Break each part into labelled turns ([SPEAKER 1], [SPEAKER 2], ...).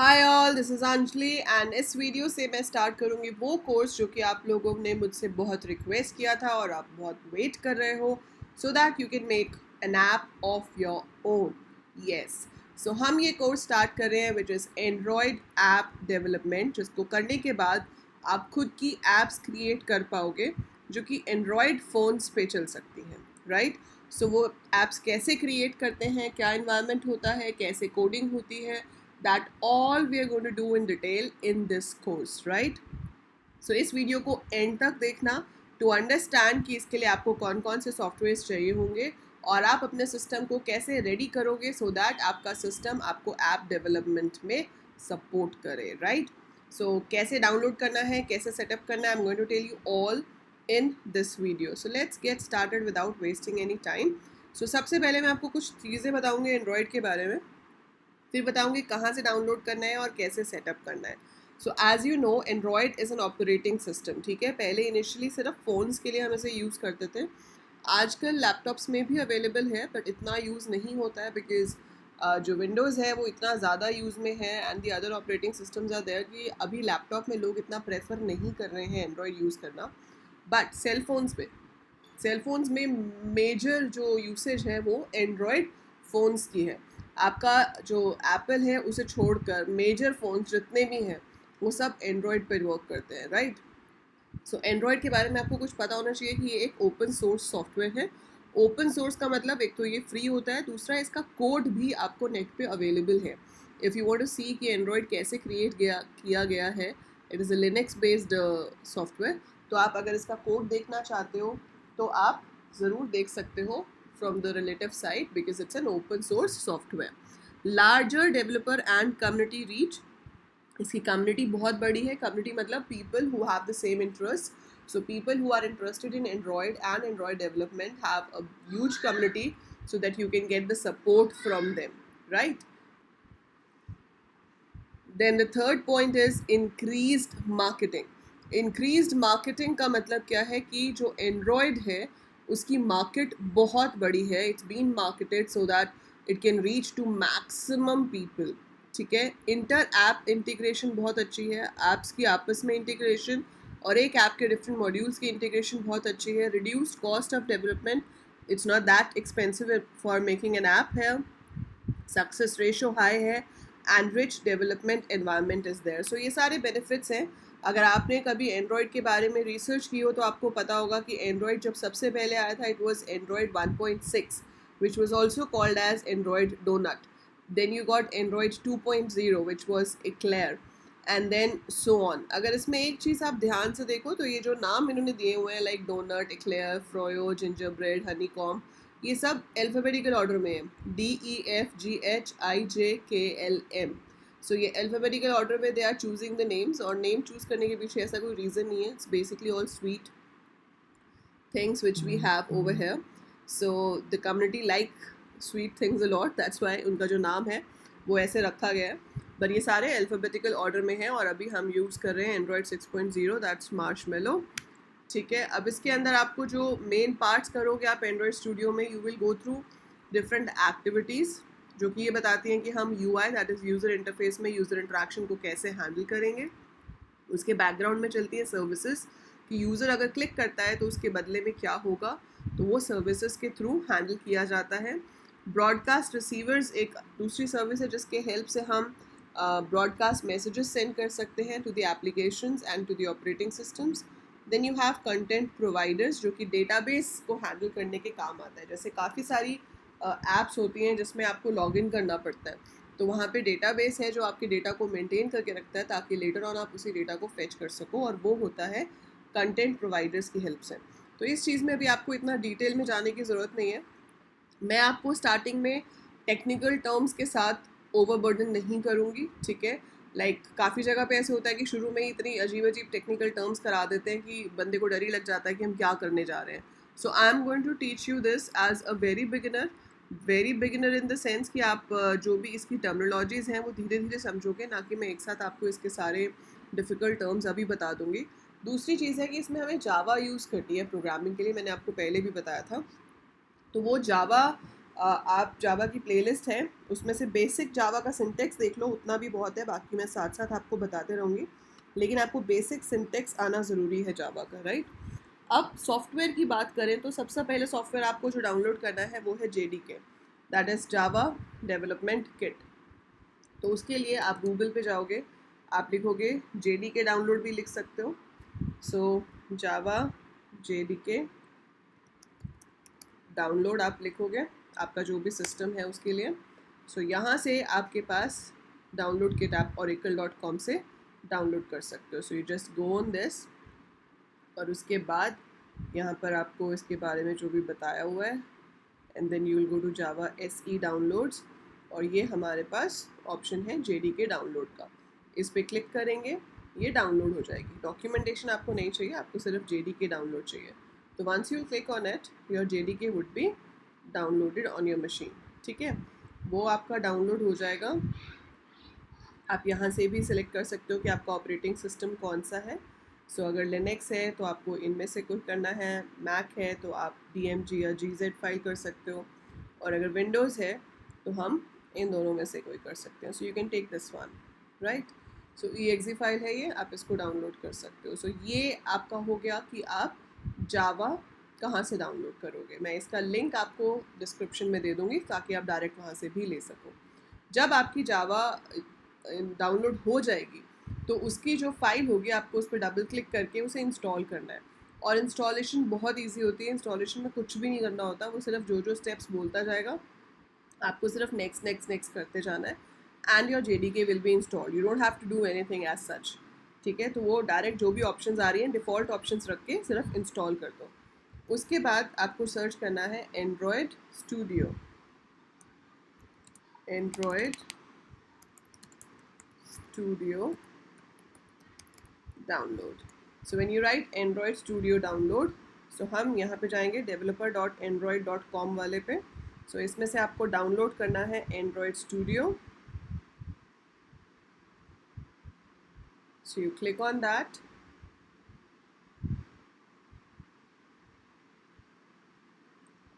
[SPEAKER 1] Hi all, this is Anjali and इस video से मैं स्टार्ट करूँगी वो कोर्स जो कि आप लोगों ने मुझसे बहुत रिक्वेस्ट किया था और आप बहुत वेट कर रहे हो so that you can make an app of your own. Yes, so हम ये कोर्स स्टार्ट कर रहे हैं which is Android app development, जिसको करने के बाद आप खुद की ऐप्स क्रिएट कर पाओगे जो कि एंड्रॉयड फ़ोन्स पे चल सकती हैं, राइट। सो वो ऐप्स कैसे क्रिएट करते हैं, क्या इन्वायरमेंट होता है, कैसे कोडिंग होती है, that all we are going to do in detail in this course, right? So इस वीडियो को एंड तक देखना टू अंडरस्टैंड कि इसके लिए आपको कौन कौन से सॉफ्टवेयर चाहिए होंगे और आप अपने सिस्टम को कैसे रेडी करोगे सो दैट आपका सिस्टम आपको ऐप डेवलपमेंट में सपोर्ट करे, राइट। सो कैसे डाउनलोड करना है, कैसे सेटअप करना है, I am going to tell you all in this video. So let's get started without wasting any time. So सबसे पहले मैं आपको कुछ चीज़ें बताऊँगी एंड्रॉयड के बारे में, फिर बताऊंगी कहाँ से डाउनलोड करना है और कैसे सेटअप करना है। So as you know, Android is an operating system, ठीक है। पहले इनिशियली सिर्फ फ़ोन्स के लिए हम इसे यूज़ करते थे, आजकल लैपटॉप्स में भी अवेलेबल है बट इतना यूज़ नहीं होता है बिकॉज जो विंडोज़ है वो इतना ज़्यादा यूज़ में है and the other operating systems are there कि अभी लैपटॉप में लोग इतना प्रेफर नहीं कर रहे हैं एंड्रॉयड यूज़ करना। बट सेलफोन्स में मेजर जो यूसेज है वो एंड्रॉयड फ़ोन्स की है। आपका जो एप्पल है उसे छोड़कर मेजर फ़ोन्स जितने भी हैं वो सब एंड्रॉयड पर वर्क करते हैं, राइट। सो एंड्रॉयड के बारे में आपको कुछ पता होना चाहिए कि ये एक ओपन सोर्स सॉफ्टवेयर है। ओपन सोर्स का मतलब एक तो ये फ्री होता है, दूसरा इसका कोड भी आपको नेट पे अवेलेबल है। इफ़ यू वांट टू सी कि एंड्रॉयड कैसे किया गया है, it is a Linux based software. तो आप अगर इसका कोड देखना चाहते हो तो आप ज़रूर देख सकते हो from the relative site because it's an open source software. Larger developer and community reach, इसकी कम्युनिटी बहुत बड़ी है। कम्युनिटी मतलब people who have the same interest, so people who are interested in Android and Android development have a huge community so that you can get the support from them, right? Then the third point is increased marketing. Increased marketing का मतलब क्या है कि जो Android है उसकी market बहुत बड़ी है। It's been marketed so that it can reach to maximum people, ठीक है। इंटर ऐप इंटीग्रेशन बहुत अच्छी है, ऐप्स की आपस में इंटीग्रेशन और एक ऐप के डिफरेंट मॉड्यूल्स की इंटीग्रेशन बहुत अच्छी है। Reduced cost of development, it's not that expensive for making an app है। सक्सेस रेशो हाई है and rich development environment is there. So ये सारे बेनिफिट्स हैं। अगर आपने कभी एंड्रॉयड के बारे में रिसर्च की हो तो आपको पता होगा कि एंड्रॉयड जब सबसे पहले आया था it was Android 1.6 which was also called as Android Donut. Then you got Android 2.0 which was Eclair and then so on. अगर इसमें एक चीज़ आप ध्यान से देखो तो ये जो नाम इन्होंने दिए हुए हैं like donut, eclair, froyo, gingerbread, honeycomb, ये सब अल्फ़ाबेटिकल ऑर्डर में है, DEFGHIJKLM। सो ये अल्फ़ाबेटिकल ऑर्डर में they are choosing the names और नेम चूज़ करने के पीछे ऐसा कोई रीज़न नहीं है। It's basically all sweet things which we have over here. So the community like sweet things a lot, that's why उनका जो नाम है वो ऐसे रखा गया है। पर ये सारे अल्फ़ाबेटिकल ऑर्डर में हैं और अभी हम यूज़ कर रहे हैं एंड्रॉयड 6.0, दैट्स मार्शमेलो, ठीक है। अब इसके अंदर आपको जो मेन पार्ट्स करोगे आप एंड्रॉयड स्टूडियो में, you will go through different activities जो कि ये बताती हैं कि हम UI that is user interface में यूज़र इंटरेक्शन को कैसे हैंडल करेंगे। उसके बैकग्राउंड में चलती है सर्विसेज कि यूज़र अगर क्लिक करता है तो उसके बदले में क्या होगा, तो वो सर्विसेज के थ्रू हैंडल किया जाता है। ब्रॉडकास्ट रिसीवर्स एक दूसरी सर्विस है जिसके हेल्प से हम ब्रॉडकास्ट मैसेजेस सेंड कर सकते हैं to the applications and to the operating systems. Then you have content providers जो कि डेटाबेस को हैंडल करने के काम आता है। जैसे काफ़ी सारी ऐप्स होती हैं जिसमें आपको लॉगिन करना पड़ता है, तो वहाँ पे डेटाबेस है जो आपके डेटा को मेंटेन करके रखता है ताकि लेटर ऑन आप उसी डेटा को फेच कर सको, और वो होता है कंटेंट प्रोवाइडर्स की हेल्प से। तो इस चीज़ में अभी आपको इतना डिटेल में जाने की ज़रूरत नहीं है। मैं आपको स्टार्टिंग में टेक्निकल टर्म्स के साथ ओवरबर्डन नहीं करूँगी, ठीक है। लाइक काफ़ी जगह पे ऐसे होता है कि शुरू में ही इतनी अजीब अजीब टेक्निकल टर्म्स करा देते हैं कि बंदे को डर ही लग जाता है कि हम क्या करने जा रहे हैं। So I am going to teach you this as a very beginner in the sense कि आप जो भी इसकी टर्मिनोलॉजीज़ हैं वो धीरे धीरे समझोगे, ना कि मैं एक साथ आपको इसके सारे डिफ़िकल्ट टर्म्स अभी बता दूँगी। दूसरी चीज़ है कि इसमें हमें जावा यूज़ करनी है प्रोग्रामिंग के लिए, मैंने आपको पहले भी बताया था। तो वो जावा आप जावा की प्लेलिस्ट है उसमें से बेसिक जावा का सिंटेक्स देख लो, उतना भी बहुत है, बाकी मैं साथ साथ आपको बताते रहूँगी, लेकिन आपको बेसिक सिंटेक्स आना ज़रूरी है जावा का, राइट। अब सॉफ्टवेयर की बात करें तो सबसे पहले सॉफ्टवेयर आपको जो डाउनलोड करना है वो है JDK, that is Java development kit. तो उसके लिए आप गूगल पे जाओगे, आप लिखोगे JDK डाउनलोड भी लिख सकते हो। सो जावा JDK डाउनलोड आप लिखोगे, आपका जो भी सिस्टम है उसके लिए। सो यहाँ से आपके पास डाउनलोड किट आप oracle.com से डाउनलोड कर सकते हो। सो you just go on this, और उसके बाद यहाँ पर आपको इसके बारे में जो भी बताया हुआ है, and then you will go to Java SE downloads, और ये हमारे पास ऑप्शन है JDK डाउनलोड का। इस पर क्लिक करेंगे, ये डाउनलोड हो जाएगी। डॉक्यूमेंटेशन आपको नहीं चाहिए, आपको सिर्फ JDK डाउनलोड चाहिए। तो once you click on it, your JDK would be downloaded on your machine, ठीक है। वो आपका डाउनलोड हो जाएगा। आप यहाँ से भी सिलेक्ट कर सकते हो कि आपका ऑपरेटिंग सिस्टम कौन सा है। सो अगर लिनक्स है तो आपको इनमें से कुछ करना है, मैक है तो आप DMG या GZ फाइल कर सकते हो, और अगर विंडोज़ है तो हम इन दोनों में से कोई कर सकते हैं। So you can take this one, right. So exe file है ये, आप इसको डाउनलोड कर सकते हो। सो ये आपका हो गया कि आप जावा कहाँ से डाउनलोड करोगे। मैं इसका लिंक आपको डिस्क्रिप्शन में दे दूँगी ताकि आप डायरेक्ट वहाँ से भी ले सको। जब आपकी जावा डाउनलोड हो जाएगी तो उसकी जो फाइल होगी आपको उस पर डबल क्लिक करके उसे इंस्टॉल करना है। और इंस्टॉलेशन बहुत इजी होती है, इंस्टॉलेशन में कुछ भी नहीं करना होता, वो सिर्फ जो जो स्टेप्स बोलता जाएगा आपको सिर्फ नेक्स्ट नेक्स्ट नेक्स्ट करते जाना है, and your JDK will be installed. You don't have to do anything as such, ठीक है। तो वो डायरेक्ट जो भी ऑप्शंस आ रही हैं डिफ़ॉल्ट ऑप्शंस रख के सिर्फ इंस्टॉल कर दो। उसके बाद आपको सर्च करना है Android Studio, Android Studio download. So when you write Android Studio download, so हम यहाँ पे जाएंगे developer.android.com वाले पे। सो इसमें से आपको डाउनलोड करना है Android studio. So you click on that,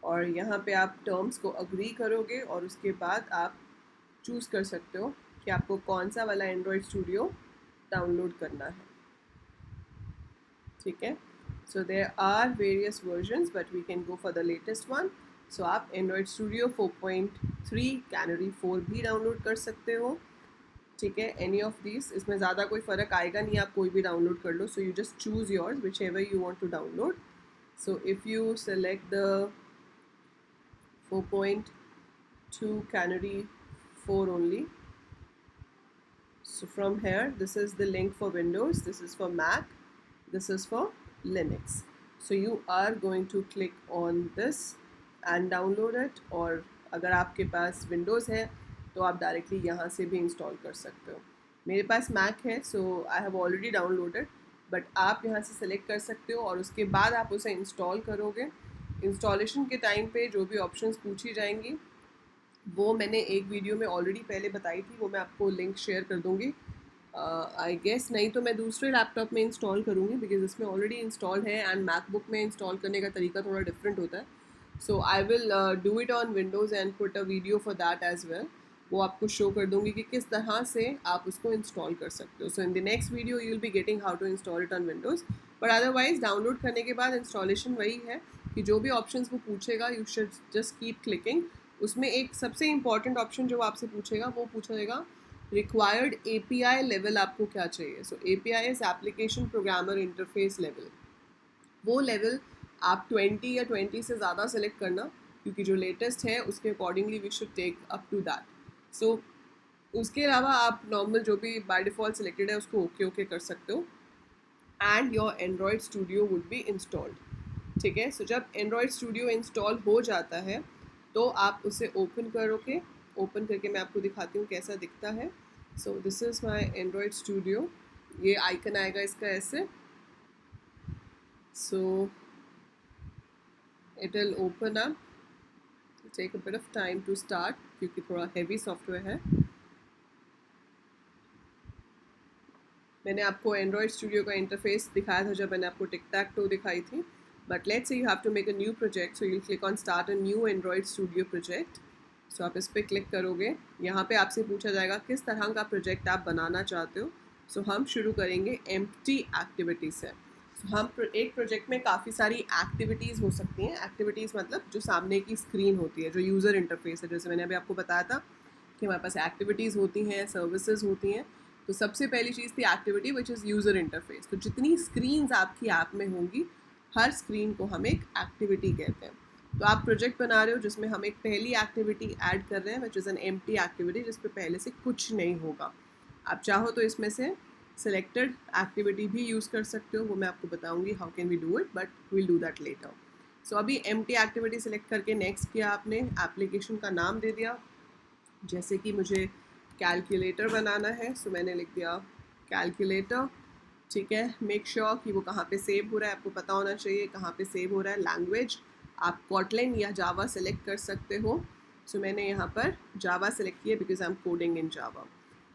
[SPEAKER 1] और यहाँ पे आप टर्म्स को अग्री करोगे, और उसके बाद आप चूज़ कर सकते हो कि आपको कौन सा वाला एंड्रॉयड स्टूडियो डाउनलोड करना है, ठीक है। So there are various versions but we can go for the latest one. So आप एंड्रॉयड स्टूडियो 4.3 कैनरी 4 भी डाउनलोड कर सकते हो, ठीक है। एनी ऑफ दिस, इसमें ज़्यादा कोई फ़र्क आएगा नहीं, आप कोई भी डाउनलोड कर लो। So you just choose yours whichever you want to download. So if you select the 4.2 Canary 4 only. So from here, this is the link for Windows, this is for Mac, this is for Linux. So you are going to click on this and download it, और अगर आपके पास Windows है तो आप directly यहाँ से भी install कर सकते हो। मेरे पास Mac है, so I have already downloaded, but आप यहाँ से सेलेक्ट कर सकते हो और उसके बाद आप उसे इंस्टॉल करोगे। इंस्टॉलेशन के टाइम पे जो भी ऑप्शंस पूछी जाएंगी वो मैंने एक वीडियो में ऑलरेडी पहले बताई थी, वो मैं आपको लिंक शेयर कर दूँगी। आई गेस नहीं तो मैं दूसरे लैपटॉप में इंस्टॉल करूँगी, बिकॉज इसमें ऑलरेडी इंस्टॉल है, एंड मैकबुक में इंस्टॉल करने का तरीका थोड़ा डिफरेंट होता है। So I will do it on Windows and put a video for that as well. वो आपको शो कर दूँगी कि किस तरह से आप उसको इंस्टॉल कर सकते हो। So in the next video you will be getting how to install it on Windows, but otherwise download करने के बाद इंस्टॉलेशन वही है कि जो भी ऑप्शंस वो पूछेगा you should just keep clicking. उसमें एक सबसे इंपॉर्टेंट ऑप्शन जो आपसे पूछेगा वो पूछेगा रिक्वायर्ड API लेवल आपको क्या चाहिए। सो API is application programmer interface level. वो लेवल आप 20 या 20 से ज़्यादा सेलेक्ट करना, क्योंकि जो लेटेस्ट है उसके accordingly we should take up to that. So उसके अलावा आप नॉर्मल जो भी बाय डिफ़ॉल्ट सिलेक्टेड है उसको ओके ओके कर सकते हो, and your Android studio would be installed, ठीक है। सो जब एंड्रॉयड स्टूडियो इंस्टॉल हो जाता है तो आप उसे ओपन करोगे। ओपन करके मैं आपको दिखाती हूँ कैसा दिखता है। So this is my Android studio, ये आइकन आएगा इसका ऐसे। So it will open up, take a bit of time to start क्योंकि थोड़ा हैवी सॉफ्टवेयर है। मैंने आपको एंड्रॉयड स्टूडियो का इंटरफेस दिखाया था जब मैंने आपको टिक टैक टो दिखाई थी। But let's say you have to make a new project, so you'll click on start a new Android Studio project. So आप इस पर क्लिक करोगे, यहाँ पे आपसे पूछा जाएगा किस तरह का प्रोजेक्ट आप बनाना चाहते हो. सो हम शुरू करेंगे एम्प्टी एक्टिविटी से. हम एक प्रोजेक्ट में काफ़ी सारी एक्टिविटीज़ हो सकती हैं. एक्टिविटीज़ मतलब जो सामने की स्क्रीन होती है, जो यूज़र इंटरफेस है. जैसे मैंने अभी आपको बताया था कि हमारे पास एक्टिविटीज़ होती हैं, सर्विसेज होती हैं. तो सबसे पहली चीज़ थी activity which is user interface. तो जितनी स्क्रीन्स आपकी ऐप में होंगी, हर स्क्रीन को हम एक एक्टिविटी कहते हैं. तो आप प्रोजेक्ट बना रहे हो जिसमें हम एक पहली एक्टिविटी ऐड कर रहे हैं which is an empty activity, जिस पे पहले से कुछ नहीं होगा. आप चाहो तो इसमें से सेलेक्टेड एक्टिविटी भी यूज़ कर सकते हो, वो मैं आपको बताऊंगी how can we do it, but we'll do that later. So अभी एम्प्टी एक्टिविटी सेलेक्ट करके नेक्स्ट किया आपने, एप्लीकेशन का नाम दे दिया. जैसे कि मुझे कैलकुलेटर बनाना है, सो मैंने लिख दिया कैलकुलेटर. ठीक है, मेक श्योर कि वो कहाँ पे सेव हो रहा है, आपको पता होना चाहिए कहाँ पे सेव हो रहा है. लैंग्वेज आप कोटलिन या जावा सेलेक्ट कर सकते हो. सो मैंने यहाँ पर जावा सेलेक्ट किया because I am coding in Java.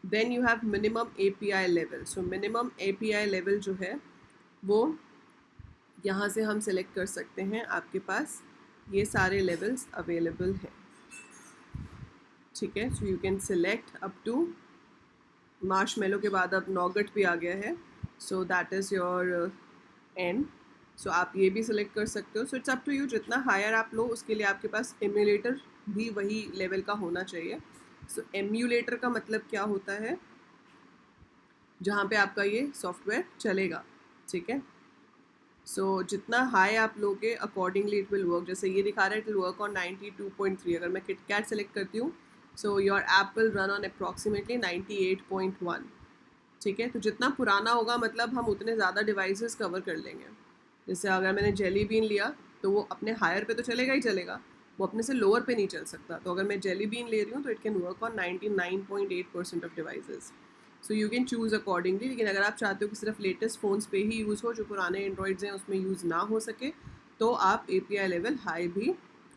[SPEAKER 1] Then you have minimum API level. So minimum API level जो है वो यहाँ से हम सेलेक्ट कर सकते हैं. आपके पास ये सारे लेवल्स अवेलेबल हैं. ठीक है, so you can select up to Marshmallow के बाद अब नॉगट भी आ गया है. So that is your N. So आप ये भी सिलेक्ट कर सकते हो. So it's up to you, जितना हायर आप लो उसके लिए आपके पास एम्यूलेटर भी वही लेवल का होना चाहिए. सो एम्यूलेटर का मतलब क्या होता है, जहाँ पे आपका ये सॉफ्टवेयर चलेगा. ठीक है, सो जितना हाई आप लोगे अकॉर्डिंगली इट विल वर्क. जैसे ये दिखा रहा है इट विल वर्क ऑन 92.3. अगर मैं KitKat सेलेक्ट करती हूँ, so your app will run on approximately 98.1. ठीक है, तो जितना पुराना होगा मतलब हम उतने ज़्यादा डिवाइसेस कवर कर लेंगे. जैसे अगर मैंने जेली बीन लिया तो वो अपने हायर पे तो चलेगा ही चलेगा, वो अपने से लोअर पे नहीं चल सकता. तो अगर मैं जेली बीन ले रही हूँ तो it can work on 99.8% of devices. So you can choose accordingly. लेकिन अगर आप चाहते हो कि सिर्फ लेटेस्ट फ़ोन्स पे ही यूज़ हो, जो पुराने एंड्रॉइड्स हैं उसमें यूज़ ना हो सके, तो आप API लेवल हाई भी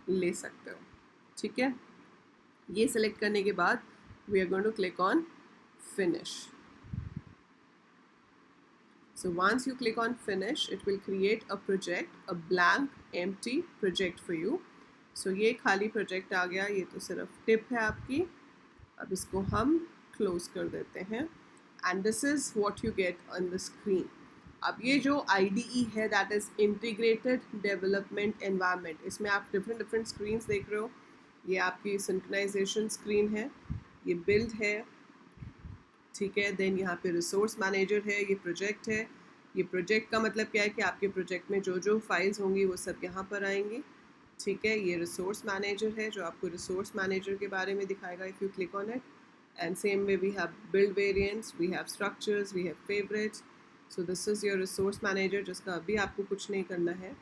[SPEAKER 1] ले सकते हो. ठीक है, ये सेलेक्ट करने के बाद we are going to click on finish. So once you click on finish, it will create a project, a blank empty project for you. So ये खाली project आ गया. ये तो सिर्फ टिप है आपकी. अब इसको हम close कर देते हैं. And this is what you get on the screen. अब ये जो IDE है, that is Integrated Development Environment, इसमें आप different screens देख रहे हो. ये आपकी synchronization screen है, ये build है. ठीक है, देन यहाँ पे रिसोर्स मैनेजर है, ये प्रोजेक्ट है. ये प्रोजेक्ट का मतलब क्या है कि आपके प्रोजेक्ट में जो जो फाइल्स होंगी वो सब यहाँ पर आएंगी. ठीक है, ये रिसोर्स मैनेजर है जो आपको रिसोर्स मैनेजर के बारे में दिखाएगा if you click on it. And same way we have build variants, we have structures, we have favourites. So this is your resource manager, जिसका अभी आपको कुछ नहीं करना है.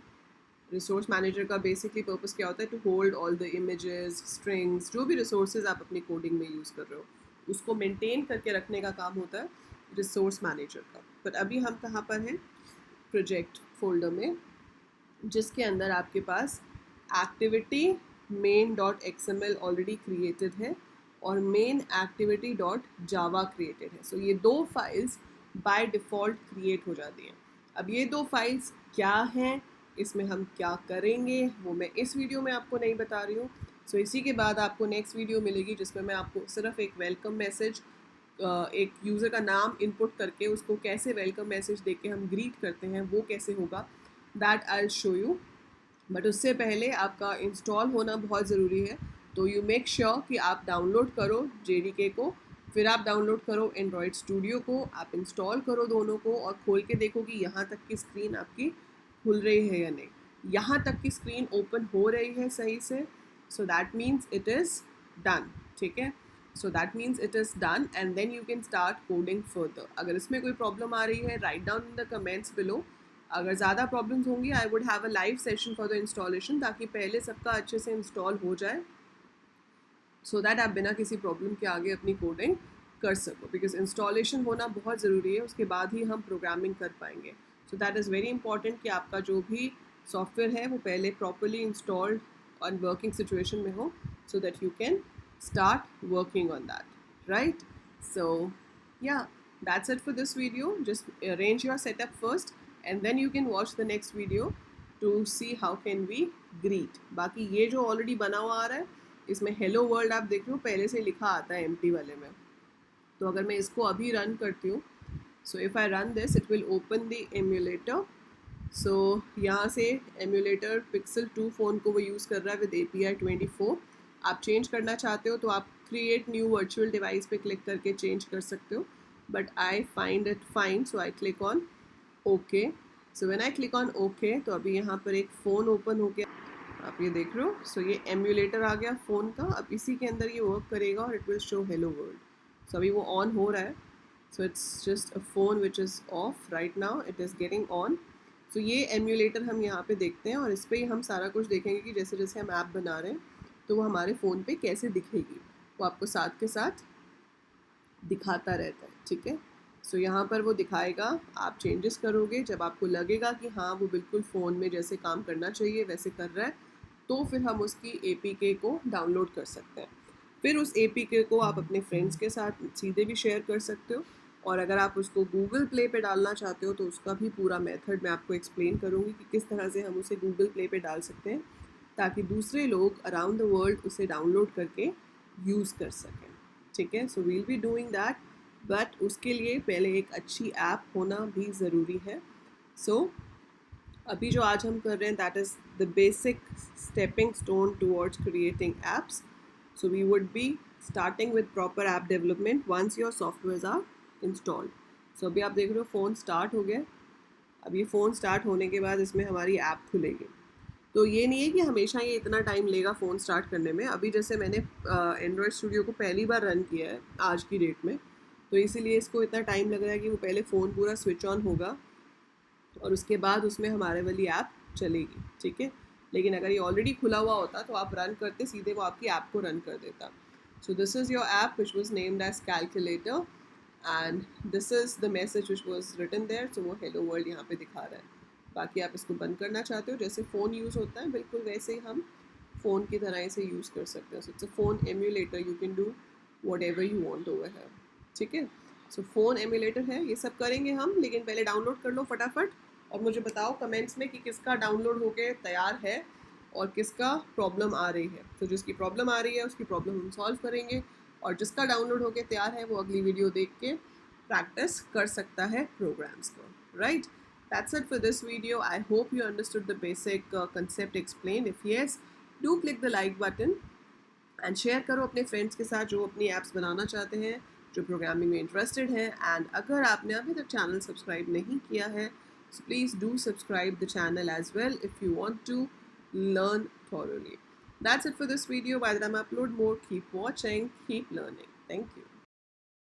[SPEAKER 1] रिसोर्स मैनेजर का बेसिकली पर्पस क्या होता है, to hold all the images, strings, जो भी रिसोर्सेज आप अपनी कोडिंग में यूज़ कर रहे हो उसको मेंटेन करके रखने का काम होता है रिसोर्स मैनेजर का. पर अभी हम कहाँ पर हैं, प्रोजेक्ट फोल्डर में, जिसके अंदर आपके पास एक्टिविटी main.xml ऑलरेडी क्रिएटेड है और मेन एक्टिविटी .java क्रिएटेड है. सो ये दो फाइल्स बाय डिफ़ॉल्ट क्रिएट हो जाती हैं. अब ये दो फाइल्स क्या हैं, इसमें हम क्या करेंगे, वो मैं इस वीडियो में आपको नहीं बता रही हूँ. सो इसी के बाद आपको नेक्स्ट वीडियो मिलेगी जिसमें मैं आपको सिर्फ एक वेलकम मैसेज, एक यूज़र का नाम इनपुट करके उसको कैसे वेलकम मैसेज दे के हम ग्रीट करते हैं वो कैसे होगा, that I will show you. But उससे पहले आपका इंस्टॉल होना बहुत ज़रूरी है. तो यू मेक श्योर कि आप डाउनलोड करो JDK को, फिर आप डाउनलोड करो एंड्रॉयड स्टूडियो को, आप इंस्टॉल करो दोनों को और खोल के देखो कि यहाँ तक की स्क्रीन आपकी खुल रही है या नहीं. यहाँ तक की स्क्रीन ओपन हो रही है सही से, so that means it is done. ठीक है, so that means it is done and then you can start coding further. अगर इसमें कोई प्रॉब्लम आ रही है, write down in the comments below. अगर ज़्यादा प्रॉब्लम्स होंगी, I would have a live session for the installation, ताकि पहले सबका अच्छे से इंस्टॉल हो जाए, so that आप बिना किसी प्रॉब्लम के आगे अपनी कोडिंग कर सको. बिकॉज इंस्टॉलेशन होना बहुत ज़रूरी है, उसके बाद ही हम प्रोग्रामिंग कर पाएंगे. सो दैट इज़ वेरी इंपॉर्टेंट कि आपका जो भी सॉफ्टवेयर है वो पहले प्रॉपरली इंस्टॉल्ड और वर्किंग सिचुएशन में हो, so that you can start working on that, right? So yeah, that's it for this video. Just arrange your setup first and then you can watch the next video to see how can we greet. बाकी ये जो already बना हुआ आ रहा है इसमें hello world आप देख रहे हो पहले से लिखा आता है एम्प्टी वाले में। तो अगर मैं इसको अभी रन करती हूँ, so if I run this it will open the emulator. So यहाँ से एम्यूलेटर पिक्सल 2 फ़ोन को वो यूज़ कर रहा है विद API 24। आप चेंज करना चाहते हो तो आप क्रिएट न्यू वर्चुअल डिवाइस पे क्लिक करके चेंज कर सकते हो, but I find it fine, so I click on okay. So when I click on okay तो अभी यहाँ पर एक फ़ोन ओपन हो गया, आप ये देख रहे हो। सो ये एम्यूलेटर आ गया फ़ोन का, अब इसी के अंदर ये वर्क करेगा और it will show hello world. So अभी वो ऑन हो रहा है, so it's just a phone which is off right now, it is getting on. So ये एम्यूलेटर हम यहाँ पे देखते हैं और इस पर ही हम सारा कुछ देखेंगे कि जैसे जैसे हम ऐप बना रहे हैं तो वो हमारे फ़ोन पे कैसे दिखेगी, वो आपको साथ के साथ दिखाता रहता है, ठीक है। सो यहाँ पर वो दिखाएगा, आप चेंजेस करोगे, जब आपको लगेगा कि हाँ वो बिल्कुल फ़ोन में जैसे काम करना चाहिए वैसे कर रहा है तो फिर हम उसकी APK को डाउनलोड कर सकते हैं। फिर उस APK को आप अपने फ्रेंड्स के साथ सीधे भी शेयर कर सकते हो, और अगर आप उसको गूगल प्ले पे डालना चाहते हो तो उसका भी पूरा मेथड मैं आपको एक्सप्लेन करूँगी कि किस तरह से हम उसे गूगल प्ले पे डाल सकते हैं ताकि दूसरे लोग अराउंड द वर्ल्ड उसे डाउनलोड करके यूज़ कर सकें, ठीक है। So we'll be doing that, but उसके लिए पहले एक अच्छी ऐप होना भी ज़रूरी है। सो अभी जो आज हम कर रहे हैं that is the basic stepping stone towards creating apps. So we would be starting with proper app development once your software are installed. So अभी आप देख रहे हो फ़ोन स्टार्ट हो गया। अब ये फ़ोन स्टार्ट होने के बाद इसमें हमारी ऐप खुलेगी। तो ये नहीं है कि हमेशा ये इतना टाइम लेगा फ़ोन स्टार्ट करने में। अभी जैसे मैंने एंड्रॉयड स्टूडियो को पहली बार रन किया है आज की डेट में, तो इसीलिए इसको इतना टाइम लग रहा है कि वो पहले फ़ोन पूरा स्विच ऑन होगा और उसके बाद उसमें हमारे वाली ऐप चलेगी, ठीक है। लेकिन अगर ये ऑलरेडी खुला हुआ होता तो आप रन करते सीधे वो आपकी ऐप को रन कर देता। So this is your app which was named as calculator and this is the message which was written there. So वो हेलो वर्ल्ड यहाँ पे दिखा रहा है। बाकी आप इसको बंद करना चाहते हो, जैसे फ़ोन यूज़ होता है बिल्कुल वैसे ही हम फ़ोन की तरह इसे यूज़ कर सकते हैं। So it's a phone emulator, you can do what ever you want over है, ठीक है। सो फ़ोन एम्यूलेटर है, ये सब करेंगे हम, लेकिन पहले डाउनलोड कर लो फटाफट और मुझे बताओ कमेंट्स में कि किसका डाउनलोड होके तैयार है और किसका प्रॉब्लम आ रही है। तो जिसकी प्रॉब्लम आ रही है उसकी प्रॉब्लम हम सॉल्व करेंगे, और जिसका डाउनलोड होके तैयार है वो अगली वीडियो देख के प्रैक्टिस कर सकता है प्रोग्राम्स को, right. That's it for this video. I hope you understood the basic concept explained. If yes, do click the like button and share करो अपने फ्रेंड्स के साथ जो अपनी एप्स बनाना चाहते हैं, जो प्रोग्रामिंग में इंटरेस्टेड हैं। एंड अगर आपने अभी तक चैनल सब्सक्राइब नहीं किया है, so please do subscribe the channel as well if you want to learn thoroughly. That's it for this video. By the time I upload more, keep watching, keep learning. Thank you.